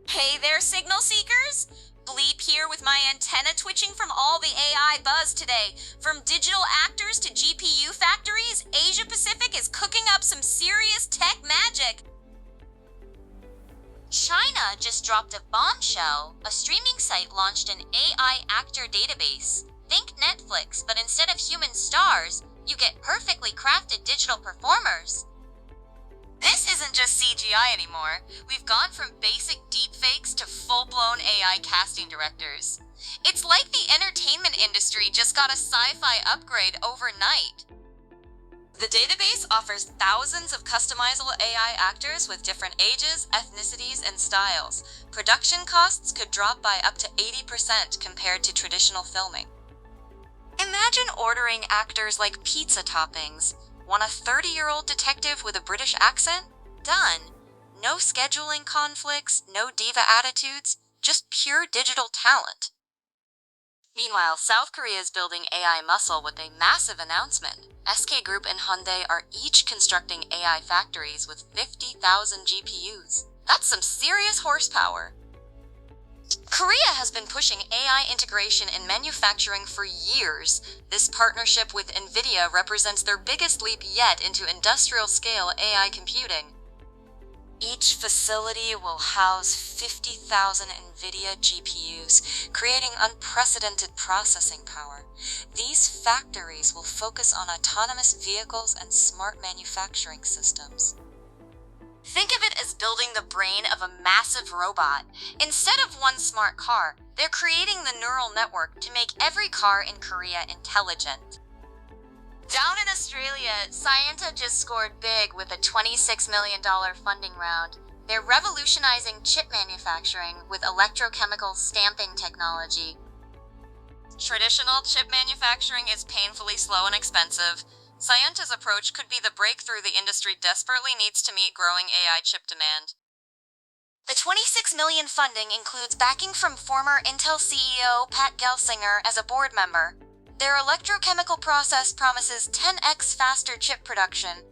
Hey there, signal seekers! Bleep here with my antenna twitching from all the AI buzz today. From digital actors to GPU factories, Asia Pacific is cooking up some serious tech magic. China just dropped a bombshell. A streaming site launched an AI actor database. Think Netflix, but instead of human stars, you get perfectly crafted digital performers. This isn't just CGI anymore. We've gone from basic deepfakes to full-blown AI casting directors. It's like the entertainment industry just got a sci-fi upgrade overnight. The database offers thousands of customizable AI actors with different ages, ethnicities, and styles. Production costs could drop by up to 80% compared to traditional filming. Imagine ordering actors like pizza toppings. Want a 30-year-old detective with a British accent? Done. No scheduling conflicts, no diva attitudes, just pure digital talent. Meanwhile, South Korea is building AI muscle with a massive announcement. SK Group and Hyundai are each constructing AI factories with 50,000 GPUs. That's some serious horsepower. Korea has been pushing AI integration in manufacturing for years. This partnership with NVIDIA represents their biggest leap yet into industrial-scale AI computing. Each facility will house 50,000 NVIDIA GPUs, creating unprecedented processing power. These factories will focus on autonomous vehicles and smart manufacturing systems. Think of it as building the brain of a massive robot. Instead of one smart car, they're creating the neural network to make every car in Korea intelligent. Down in Australia, Syenta just scored big with a $26 million funding round. They're revolutionizing chip manufacturing with electrochemical stamping technology. Traditional chip manufacturing is painfully slow and expensive. Syenta's approach could be the breakthrough the industry desperately needs to meet growing AI chip demand. The $26 million funding includes backing from former Intel CEO Pat Gelsinger as a board member. Their electrochemical process promises 10x faster chip production.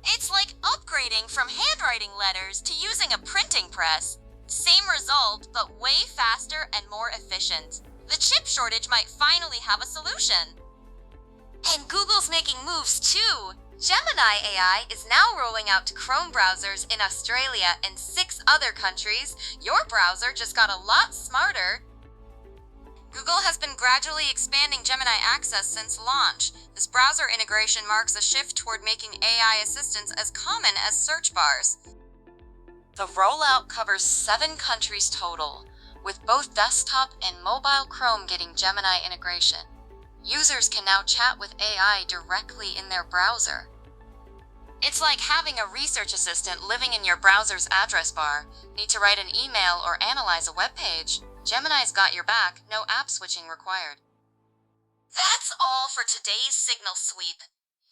It's like upgrading from handwriting letters to using a printing press. Same result, but way faster and more efficient. The chip shortage might finally have a solution. And Google's making moves too. Gemini AI is now rolling out to Chrome browsers in Australia and 6 other countries. Your browser just got a lot smarter. Google has been gradually expanding Gemini access since launch. This browser integration marks a shift toward making AI assistants as common as search bars. The rollout covers 7 countries total, with both desktop and mobile Chrome getting Gemini integration. Users can now chat with AI directly in their browser. It's like having a research assistant living in your browser's address bar. Need to write an email or analyze a web page? Gemini's got your back, no app switching required. That's all for today's signal sweep.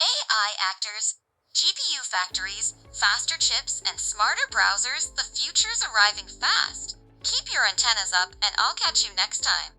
AI actors, GPU factories, faster chips, and smarter browsers, the future's arriving fast. Keep your antennas up, and I'll catch you next time.